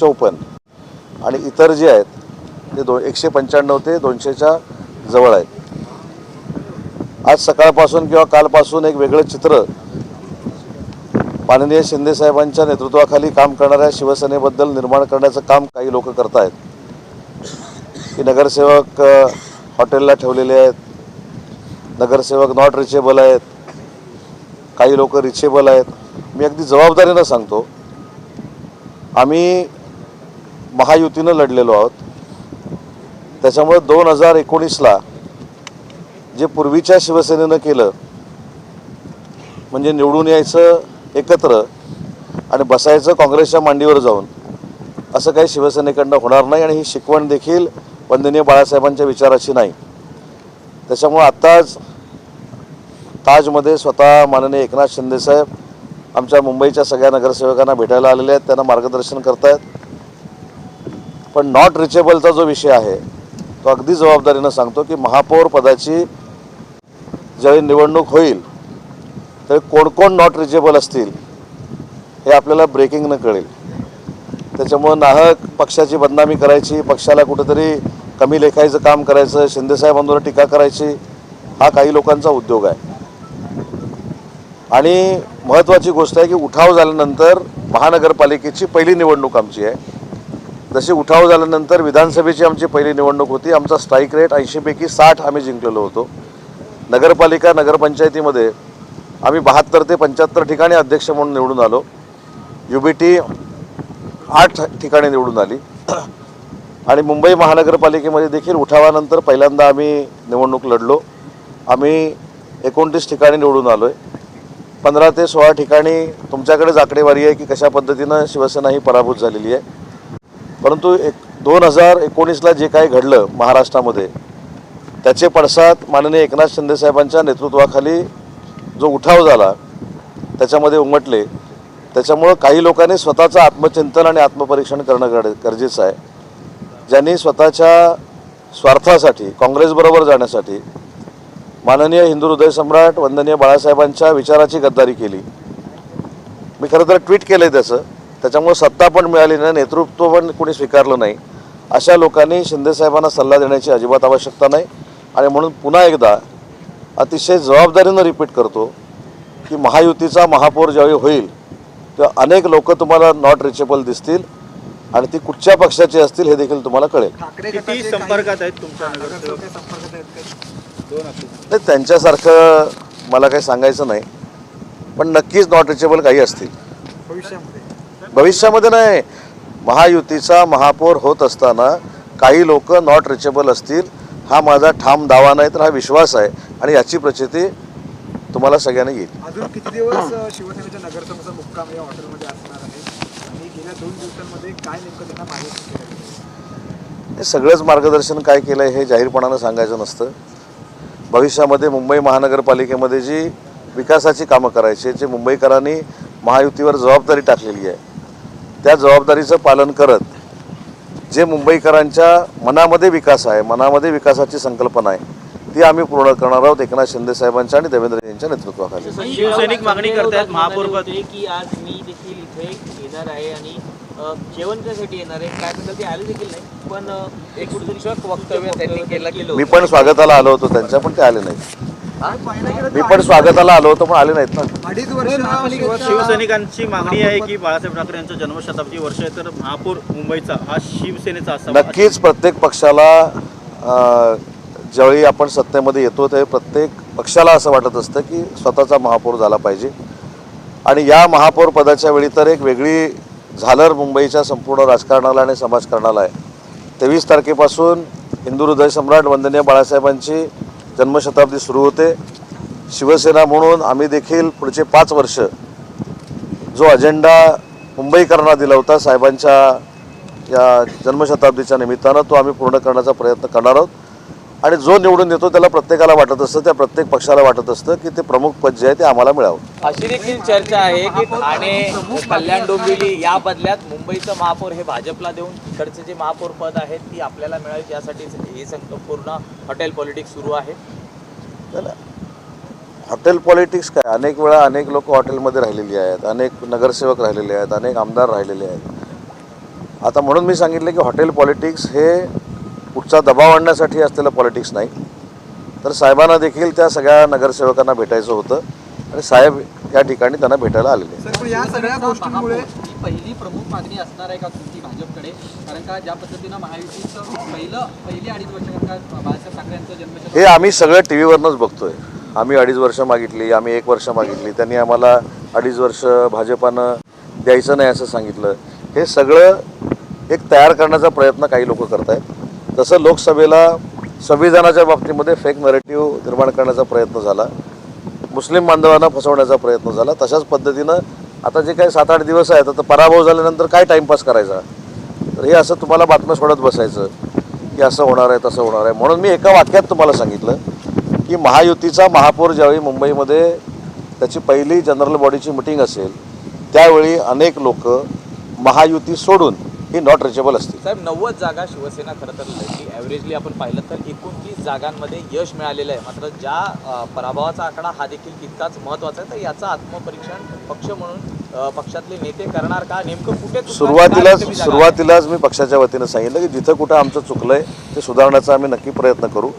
54 आणि इतर जे आहेत ते 195 ते 200च्या जवळ आहेत. आज सकाळपासून किंवा कालपासून एक वेगळं चित्र माननीय शिंदे साहेबांच्या नेतृत्वाखाली काम करणाऱ्या शिवसेनेबद्दल निर्माण करण्याचं काम काही लोक करत आहेत. की नगरसेवक हॉटेलला ठेवलेले आहेत, नगरसेवक नॉट रिचेबल आहेत, काही लोक रिचेबल आहेत. मी अगदी जबाबदारीनं सांगतो, आम्ही महायुतीनं लढलेलो आहोत. त्याच्यामुळे 2019ला जे पूर्वीच्या शिवसेनेनं केलं म्हणजे निवडून यायचं एकत्र आणि बसायचं काँग्रेसच्या मांडीवर जाऊन, असं काही शिवसेनेकडनं होणार नाही आणि ही शिकवण देखील वंदनीय बाळासाहेबांच्या विचाराची नाही. त्याच्यामुळे आत्ताच ताजमध्ये स्वतः माननीय एकनाथ शिंदेसाहेब आमच्या मुंबईच्या सगळ्या नगरसेवकांना भेटायला आलेले आहेत, त्यांना मार्गदर्शन करत आहेत. पण नॉट रिचेबलचा जो विषय आहे तो अगदी जबाबदारीनं सांगतो की महापौर पदाची ज्यावेळी निवडणूक होईल तर कोण कोण नॉट रिचेबल असतील हे आपल्याला ब्रेकिंगनं कळेल. त्याच्यामुळं नाहक पक्षाची बदनामी करायची, पक्षाला कुठेतरी कमी लेखायचं काम करायचं, शिंदेसाहेबांवर टीका करायची, हा काही लोकांचा उद्योग आहे. आणि महत्त्वाची गोष्ट आहे की उठाव झाल्यानंतर महानगरपालिकेची पहिली निवडणूक आमची आहे. जशी उठाव झाल्यानंतर विधानसभेची आमची पहिली निवडणूक होती. आमचा स्ट्राईक रेट 80 पैकी 60 आम्ही जिंकलेलो होतो. नगरपालिका नगरपंचायतीमध्ये आम्ही 72 ते 75 ठिकाणी अध्यक्ष म्हणून निवडून आलो. UBT 8 ठिकाणी निवडून आली. आणि मुंबई महानगरपालिकेमध्ये देखील उठावानंतर पहिल्यांदा आम्ही निवडणूक लढलो. आम्ही 29 ठिकाणी निवडून आलो आहे. 15 ते 16 ठिकाणी तुमच्याकडेच आकडेवारी आहे की कशा पद्धतीनं शिवसेना ही पराभूत झालेली आहे. परंतु 2019ला जे काही घडलं महाराष्ट्रामध्ये त्याचे पडसाद माननीय एकनाथ शिंदेसाहेबांच्या नेतृत्वाखाली जो उठाव झाला त्याच्यामध्ये उमटले. त्याच्यामुळं काही लोकांनी स्वतःचं आत्मचिंतन आणि आत्मपरीक्षण करणं गरजेचं आहे. ज्यांनी स्वतःच्या स्वार्थासाठी काँग्रेसबरोबर जाण्यासाठी माननीय हिंदू हृदय सम्राट वंदनीय बाळासाहेबांच्या विचाराची गद्दारी केली. मी खरं तर ट्विट केलं आहे त्याचं. त्याच्यामुळे सत्ता पण मिळाली नाही, नेतृत्व पण कोणी स्वीकारलं नाही. अशा लोकांनी शिंदेसाहेबांना सल्ला देण्याची अजिबात आवश्यकता नाही. आणि म्हणून पुन्हा एकदा अतिशय जबाबदारीनं रिपीट करतो की महायुतीचा महापौर ज्यावेळी होईल तेव्हा अनेक लोक तुम्हाला नॉट रिचेबल दिसतील आणि ती कुठच्या पक्षाची असतील हे देखील तुम्हाला कळेल. किती संपर्कात आहेत तुमच्या नाही, त्यांच्यासारखं मला काही सांगायचं नाही, पण नक्कीच नॉट रिचेबल काही असतील भविष्यामध्ये. नाही, महायुतीचा महापौर होत असताना काही लोक नॉट रिचेबल असतील हा माझा ठाम दावा नाही तर हा विश्वास आहे. आणि याची प्रचिती तुम्हाला सगळ्यांना येईल. अजून किती दिवस शिवसेनेच्या नगरसेवकाचा मुक्काम या हॉटेलमध्ये असणार आहे आणि गेल्या 2 दिवसांमध्ये काय नेमकं त्यांना मार्गदर्शन केलं? हे सगळंच मार्गदर्शन काय केलं आहे हे जाहीरपणानं सांगायचं नसतं. भविष्यामध्ये मुंबई महानगरपालिकेमध्ये जी विकासाची कामं करायची, जे मुंबईकरांनी महायुतीवर जबाबदारी टाकलेली आहे त्या जबाबदारीचं पालन करत जे मुंबईकरांच्या मनामध्ये विकास आहे, मनामध्ये विकासाची संकल्पना आहे ती आम्ही पूर्ण करणार आहोत एकनाथ शिंदे साहेबांच्या आणि देवेंद्र यांच्या नेतृत्वाखाली. शिवसैनिक मागणी करतात महापौर पद की आज मी देखील इथे येणार आहे आणि जेवण त्यासाठी येणार आहे. काय म्हणतात ते आले देखील नाही, पण एक कुठेतरी वक्तव्य त्यांनी केलं. मी पण स्वागताला आलो होतो त्यांच्या, पण ते आले नाहीत. मी पण स्वागताला आलो होतो पण आले नाहीत ना. 2.5 वर्ष शिवसैनिकांची मागणी आहे की बाळासाहेब ठाकरे यांचं जन्मशताब्दी वर्ष आहे तर महापौर मुंबईचा हा शिवसेनेचा असावा. नक्कीच प्रत्येक पक्षाला ज्यावेळी आपण सत्तेमध्ये येतो त्यावेळी प्रत्येक पक्षाला असं वाटत असतं की स्वतःचा महापौर झाला पाहिजे. आणि या महापौर पदाच्या वेळी तर एक वेगळी झालर मुंबईच्या संपूर्ण राजकारणाला आणि समाजकारणाला आहे. 23 तारखेपासून हिंदू हृदय सम्राट वंदनीय बाळासाहेबांची जन्मशताब्दी सुरू होते. शिवसेना म्हणून आम्ही देखील पुढचे 5 वर्ष जो अजेंडा मुंबईकरांना दिला होता साहेबांच्या या जन्मशताब्दीच्या निमित्तानं तो आम्ही पूर्ण करण्याचा प्रयत्न करणार आहोत. आणि जो निवडून येतो त्याला प्रत्येकाला वाटत असतं, त्या प्रत्येक पक्षाला वाटत असतं की ते प्रमुख पद जे आहे ते आम्हाला मिळावं. अशी देखील चर्चा आहे की ठाणे कल्याण डोंबिवली या बदल्यात मुंबईचं महापौर हे भाजपला देऊन इकडचे जे महापौर पद आहेत ती आपल्याला मिळावी यासाठी हे संपूर्ण हॉटेल पॉलिटिक्स सुरू आहे. हॉटेल पॉलिटिक्स काय, अनेक वेळा अनेक लोक हॉटेलमध्ये राहिलेली आहेत, अनेक नगरसेवक राहिलेले आहेत, अनेक आमदार राहिलेले आहेत. आता म्हणून मी सांगितलं की हॉटेल पॉलिटिक्स हे कुठचा दबाव आणण्यासाठी असलेलं पॉलिटिक्स नाही, तर साहेबांना देखील त्या सगळ्या नगरसेवकांना भेटायचं होतं आणि साहेब या ठिकाणी त्यांना भेटायला आलेले. सर, पण या सगळ्या गोष्टींमुळे ही पहिली प्रमुख मागणी असणार आहे का तुमची भाजपकडे? कारण का ज्या पद्धतीनं महायुतीचं पहिली 2.5 वर्ष बाळासाहेब ठाकरे यांचं जन्मशताब्दी हे आम्ही सगळं टी व्हीवरनंच बघतोय. आम्ही 2.5 वर्ष मागितली, आम्ही 1 वर्ष मागितली, त्यांनी आम्हाला 2.5 वर्ष भाजपानं द्यायचं नाही असं सांगितलं. हे सगळं एक तयार करण्याचा प्रयत्न काही लोक करत आहेत. तसं लोकसभेला संविधानाच्या बाबतीमध्ये फेक नरेटिव्ह निर्माण करण्याचा प्रयत्न झाला, मुस्लिम बांधवांना फसवण्याचा प्रयत्न झाला. तशाच पद्धतीनं आता जे काही 7-8 दिवस आहेत, आता पराभव झाल्यानंतर काय टाईमपास करायचा, तर हे असं तुम्हाला बातम्या सोडत बसायचं की असं होणार आहे तसं होणार आहे. म्हणून मी एका वाक्यात तुम्हाला सांगितलं की महायुतीचा महापौर ज्यावेळी मुंबईमध्ये त्याची पहिली जनरल बॉडीची मिटिंग असेल त्यावेळी अनेक लोक महायुती सोडून ही नॉट रिचेबल असतील. साहेब 90 जागा शिवसेना खरं तर लढली. ॲव्हरेजली आपण पाहिलं तर 29 जागांमध्ये यश मिळालेलं आहे. मात्र ज्या पराभवाचा आकडा हा देखील तितकाच महत्त्वाचा आहे. तर याचं आत्मपरीक्षण पक्ष म्हणून पक्षातले नेते करणार का? नेमकं कुठे सुरुवातीलाच मी पक्षाच्या वतीनं सांगितलं की जिथं कुठं आमचं चुकलंय ते सुधारण्याचा आम्ही नक्की प्रयत्न करू.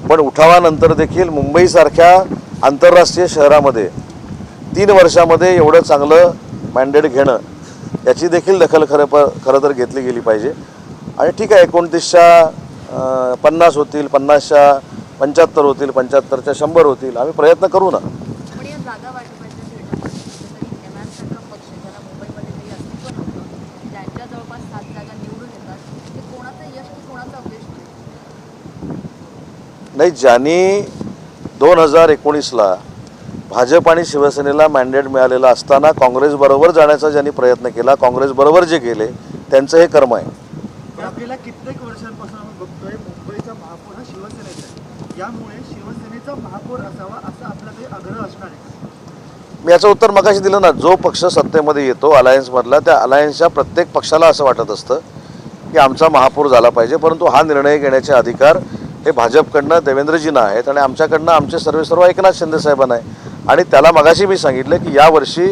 पण उठावानंतर देखील मुंबईसारख्या आंतरराष्ट्रीय शहरामध्ये 3 वर्षामध्ये एवढं चांगलं मॅन्डेट घेणं याची देखील दखल खरं तर घेतली गेली पाहिजे. आणि ठीक आहे, 29च्या 50 होतील, 50च्या 75 होतील, 75च्या 100 होतील, आम्ही प्रयत्न करू ना. पण या जागा वाटपाच्या भेटामध्ये एमआयएमसारखा पक्ष ज्याला मुंबईमध्ये काही अस्तित्व नव्हतं, त्यांच्या जवळपास 7 जागा निवडून येतात, ते कोणाचं यश की कोणाचं अपयश नाही, ज्यांनी 2019ला भाजप आणि शिवसेनेला मॅन्डेट मिळालेला असताना काँग्रेसबरोबर जाण्याचा ज्यांनी प्रयत्न केला, काँग्रेसबरोबर जे गेले त्यांचं हे कर्म आहे. पण आपल्याला कित्येक वर्षांपासून आपण बघतोय मुंबईचा महापौर हा शिवसेनेचा आहे. यामुळे शिवसेनेचा महापौर असावा असा आपला काही आग्रह असणार आहे? मी याचं उत्तर मगाशी दिलं ना. जो पक्ष सत्तेमध्ये येतो अलायन्समधला, त्या अलायन्सच्या प्रत्येक पक्षाला असं वाटत असतं की आमचा महापौर झाला पाहिजे, परंतु हा निर्णय घेण्याचे अधिकार हे भाजपकडनं देवेंद्रजींना आहेत आणि आमच्याकडनं आमचे सर्व एकनाथ शिंदे साहेबांना आहे. आणि त्याला मगाशी मी सांगितलं की यावर्षी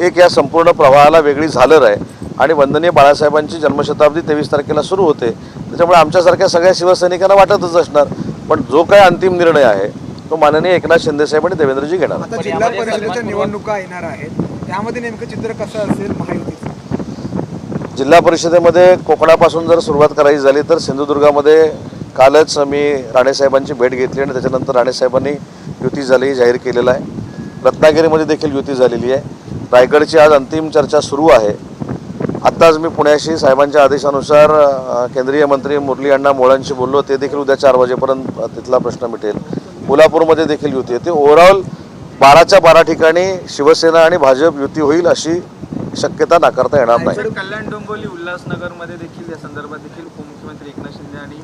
एक या संपूर्ण प्रवाहाला वेगळी झालर आहे आणि वंदनीय बाळासाहेबांची जन्मशताब्दी 23 तारखेला सुरू होते. त्याच्यामुळे आमच्यासारख्या सगळ्या शिवसैनिकांना वाटतच असणार, पण जो काही अंतिम निर्णय आहे तो माननीय एकनाथ शिंदे साहेब आणि देवेंद्रजी घेणार. आता जिल्हा परिषदेच्या निवडणुका येणार आहेत, त्यामध्ये नेमकं चित्र कसं असेल महायुतीचं? जिल्हा परिषदेमध्ये कोकणापासून जर सुरुवात करायची झाली तर सिंधुदुर्गामध्ये कालच मी राणेसाहेबांची भेट घेतली आणि त्याच्यानंतर राणेसाहेबांनी युती झाली जाहीर केलेलं आहे. रत्नागिरीमध्ये देखील युती झालेली आहे. रायगडची आज अंतिम चर्चा सुरू आहे. आत्ताच मी पुण्याशी साहेबांच्या आदेशानुसार केंद्रीय मंत्री मुरली अण्णा मोळांशी बोललो, ते देखील उद्या 4 वाजेपर्यंत तिथला प्रश्न मिटेल. कोल्हापूरमध्ये देखील युती येते. ओव्हरऑल 12च्या 12 ठिकाणी शिवसेना आणि भाजप युती होईल अशी शक्यता नाकारता येणार नाही. कल्याण डोंबिवली उल्हासनगरमध्ये देखील या संदर्भात देखील उपमुख्यमंत्री एकनाथ शिंदे आणि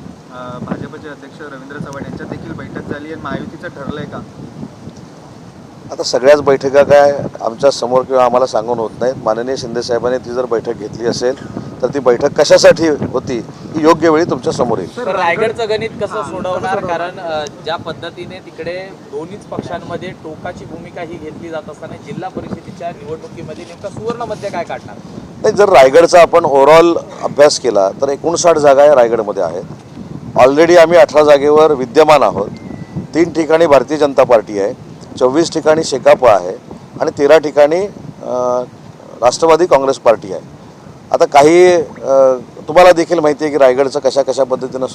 भाजपचे अध्यक्ष रवींद्र चव्हाण यांच्यात देखील बैठक झाली आहे. महायुतीचं ठरलंय का? आता सगळ्याच बैठका काय आमच्या समोर किंवा आम्हाला सांगून होत नाहीत. माननीय शिंदे साहेबांनी ती जर बैठक घेतली असेल तर ती बैठक कशासाठी होती ही योग्य वेळी तुमच्या समोर येईल. तर रायगडचं गणित कसं सोडवणार? कारण ज्या पद्धतीने तिकडे दोन्हीच पक्षांमध्ये टोकाची भूमिका ही घेतली जात असताना जिल्हा परिषदेच्या निवडणुकीमध्ये नेमका सुवर्णमध्य काय काढणार? नाही, जर रायगडचा आपण ओव्हरऑल अभ्यास केला तर 59 जागा या रायगडमध्ये आहेत. ऑलरेडी आम्ही 18 जागेवर विद्यमान आहोत. 3 ठिकाणी भारतीय जनता पार्टी आहे, 24 ठिकाणी शेकापा आहे आणि 13 ठिकाणी राष्ट्रवादी काँग्रेस पार्टी आहे. आता काही तुम्हाला देखील माहिती आहे की रायगडचं कशा पद्धतीनं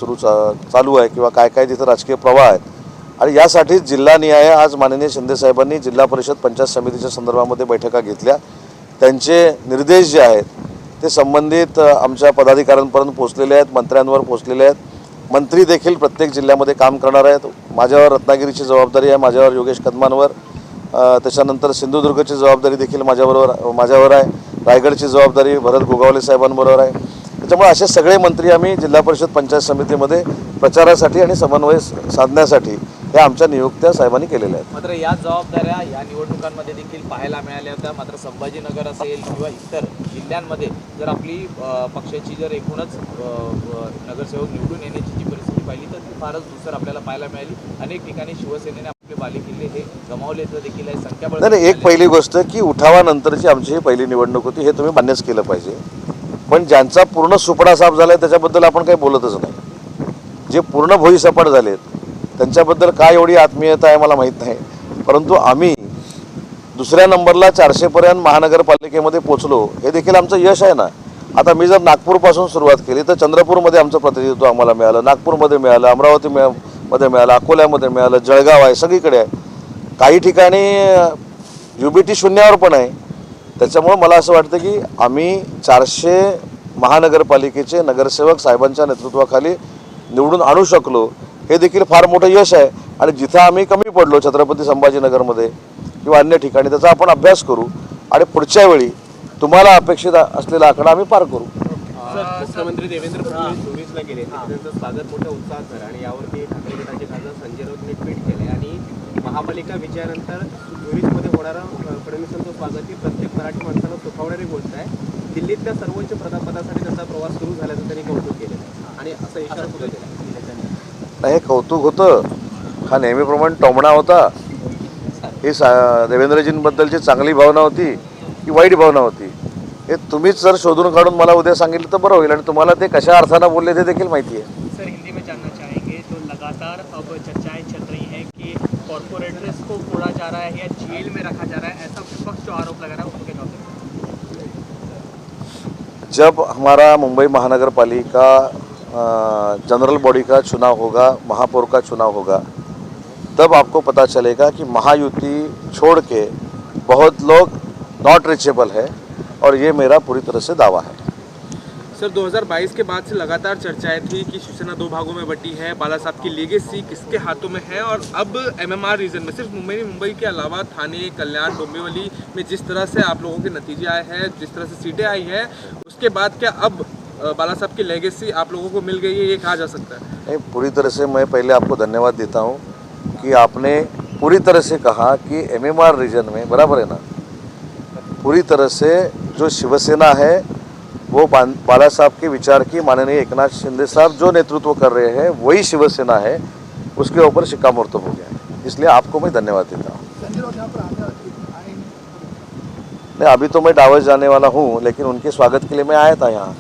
चालू आहे किंवा काय तिथं राजकीय प्रवाह आहेत आणि यासाठीच जिल्हानिहाय आज माननीय शिंदे साहेबांनी जिल्हा परिषद पंचायत समितीच्या संदर्भामध्ये बैठका घेतल्या. त्यांचे निर्देश जे आहेत ते संबंधित आमच्या पदाधिकाऱ्यांपर्यंत पोहोचलेले आहेत, मंत्र्यांवर पोहोचलेले आहेत. मंत्री देखील प्रत्येक जिल्ह्यामध्ये काम करणार आहेत. माझ्यावर रत्नागिरीची जबाबदारी आहे, माझ्यावर योगेश कदमांवर, त्याच्यानंतर सिंधुदुर्गची जबाबदारी देखील माझ्यावर आहे, रायगडची जबाबदारी भरत गोगावले साहेबांबरोबर आहे. त्याच्यामुळे असे सगळे मंत्री आम्ही जिल्हा परिषद पंचायत समितीमध्ये प्रचारासाठी आणि समन्वय साधण्यासाठी या आमच्या नियुक्त्या साहेबांनी केलेल्या आहेत. मात्र या जबाबदाऱ्या या निवडणुकांमध्ये देखील पाहायला मिळाल्या होत्या. मात्र संभाजीनगर असेल किंवा इतर जिल्ह्यांमध्ये जर आपली पक्षाची जर एकूणच नगरसेवक निवडून येण्याची जी परिस्थिती पाहिली तर ती फारच दुसर आपल्याला पाहायला मिळाली. अनेक ठिकाणी शिवसेनेने आपले बालेकिल्ले हे गमावलेचं देखील आहे. संख्याबळ नाही, एक पहिली गोष्ट की उठावानंतरची आमची ही पहिली निवडणूक होती हे तुम्ही मान्यच केलं पाहिजे. पण ज्यांचा पूर्ण सुपडा साफ झाला त्याच्याबद्दल आपण काही बोलतच नाही. जे पूर्ण भुईसपाट झालेत त्यांच्याबद्दल काय एवढी आत्मीयता आहे मला माहीत नाही. परंतु आम्ही दुसऱ्या नंबरला 400पर्यंत महानगरपालिकेमध्ये पोचलो, हे देखील आमचं यश आहे ना. आता मी जर नागपूरपासून सुरुवात केली तर चंद्रपूरमध्ये आमचं प्रतिनिधित्व आम्हाला मिळालं, नागपूरमध्ये मिळालं, अमरावतीमध्ये मिळालं, अकोल्यामध्ये मिळालं, जळगाव आहे, सगळीकडे आहे. काही ठिकाणी UBT शून्यावर पण आहे. त्याच्यामुळं मला असं वाटतं की आम्ही 400 महानगरपालिकेचे नगरसेवक साहेबांच्या नेतृत्वाखाली निवडून आणू शकलो, हे देखील फार मोठं यश आहे. आणि जिथं आम्ही कमी पडलो छत्रपती संभाजीनगरमध्ये किंवा अन्य ठिकाणी त्याचा आपण अभ्यास करू आणि पुढच्या वेळी तुम्हाला अपेक्षित असलेला आकडा आम्ही पार करू. मुख्यमंत्री देवेंद्र फडणवीस 24ला गेले, त्यांचं स्वागत मोठ्या उत्साहात झालं आणि यावरती ठाकरे गटाचे खासदार संजय राऊतने ट्विट केले आणि महापालिका विजयानंतर 24मध्ये होणारं फडणवीसांचं स्वागत ही प्रत्येक मराठी माणसाला सुखावणारी गोष्ट आहे. दिल्लीतल्या सर्वोच्च पदासाठी त्यांचा प्रवास सुरू झाल्याचं त्यांनी कौतुक केलं आणि असं इशारा सुद्धा दिला. हे कौतुक होतं, हा नेहमीप्रमाणे टोमणा होता. ही देवेंद्रजींबद्दलची चांगली भावना होती की वाईट भावना होती, हे तुम्हीच जर शोधून काढून मला उद्या सांगितलं तर बरं होईल. आणि तुम्हाला ते कशा अर्थानं बोलले ते देखील माहिती आहे. सर, हिंदी में जानना चाहेंगे, जो लगातार अब चर्चाएं चल रही हैं कि कॉर्पोरेट्स को फोड़ा जा रहा है या जेल में रखा जा रहा है, ऐसा विपक्ष जो आरोप लगा रहा है उसके जवाब जब हमारा मुंबई महानगरपालिका जनरल बॉडी का चुनाव होगा, महापौर का चुनाव होगा, तब आपको पता चलेगा कि महायुति छोड़ के बहुत लोग नॉट रीचेबल है और ये मेरा पूरी तरह से दावा है. सर, 2022 के बाद से लगातार चर्चाएं थी कि शिवसेना 2 भागों में बटी है, बाला साहब की लेगेसी किसके हाथों में है और अब MMR रीजन में सिर्फ मुंबई के अलावा थाने, कल्याण, डोंबिवली में जिस तरह से आप लोगों के नतीजे आए हैं, जिस तरह से सीटें आई हैं, उसके बाद क्या अब बाला साहब की लेगेसी आप लोगों को मिल गई है, ये कहा जा सकता है? नहीं, पूरी तरह से मैं पहले आपको धन्यवाद देता हूँ कि आपने पूरी तरह से कहा कि MMR रीजन में, बराबर है ना, पूरी तरह से जो शिवसेना है वो बाला साहब के विचार की माननीय एकनाथ शिंदे साहब जो नेतृत्व कर रहे हैं वही शिवसेना है, उसके ऊपर शिक्कामोर्तब हो गया है. इसलिए आपको मैं धन्यवाद देता हूँ. नहीं, अभी तो मैं डावस जाने वाला हूँ, लेकिन उनके स्वागत के लिए मैं आया था यहाँ.